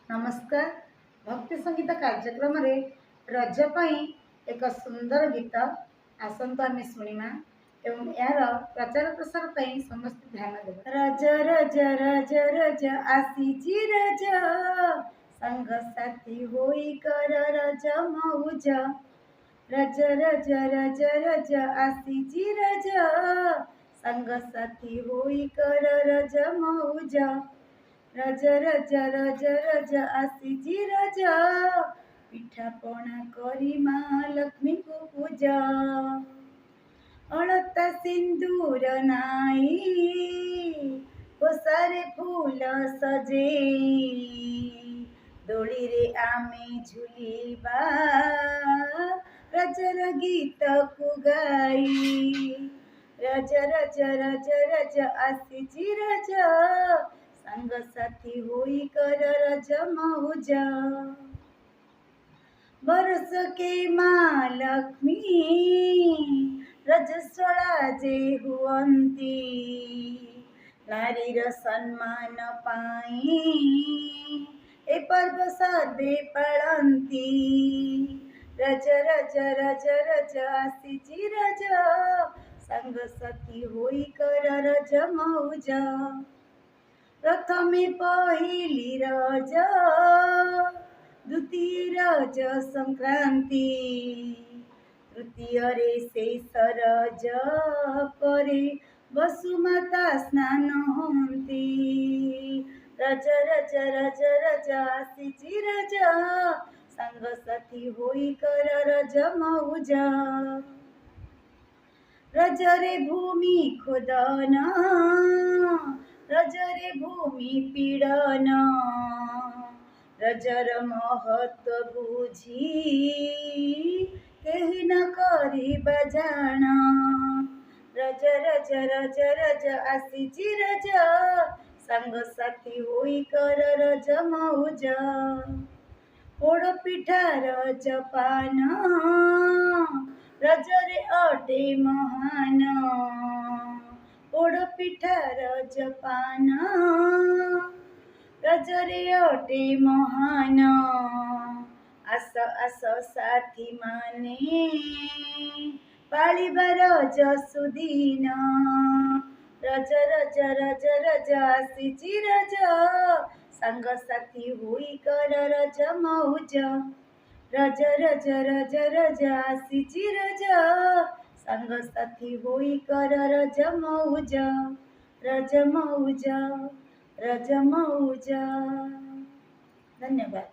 नमस्कार। भक्ति संगीत कार्यक्रम रे रज पई एक सुंदर गीत आसंत आमे शुणिमा एवं यार प्रचार प्रसार पई समस्त ध्यान देबा। रज रज रज रज आसीची रज संग साथी होई कर रज मौज। रज रज रज रज आसीची रज संग साथी होई कर रज मौज। रज रज रज रज आसीची रज पिठा पणा करी माँ लक्ष्मी को पूजा। अलता सिंदूर नाई ओसारे फूल सजे दोली रे आमे झुलिबा रजर गीत को गाई। रज रज रज रज आसीची रज संग साथी होई कर रज मौज। बरस के माँ लक्ष्मी रजस्वला जे हुअन्ती नारीर सम्मान पाई ए पर्व सर्वे पाळन्ती। रज रज रज रज आसीची रज संग साथी होई कर रज मौज। प्रथमे पहिली रज द्वितीय रज संक्रांति तृतीय रे शेष रज परे वसुमाता स्नान होती। रज रज रज रज आसीची रज संग साथी होई कर रज मौज। रज रे भूमि खोदन रज रे भूमि पीड़न रजर महत्व बुझी केही न करी बजाण। रज रज रज रज आसीची रज संग साथी होई कर रज मौज। पोड़ पिठा रज पान रज रे अटे महान पोड़ पिठा रज पान रज रे अटे महान। आस आस साथी माने पाळिबा रज सुदीन। रज रज रज रज आसीची रज संग साथी होई कर रज मौज। रज रज रज रज आसीची रज संग साथी होई कर रज मौज। रज मौज रज मौज। धन्यवाद।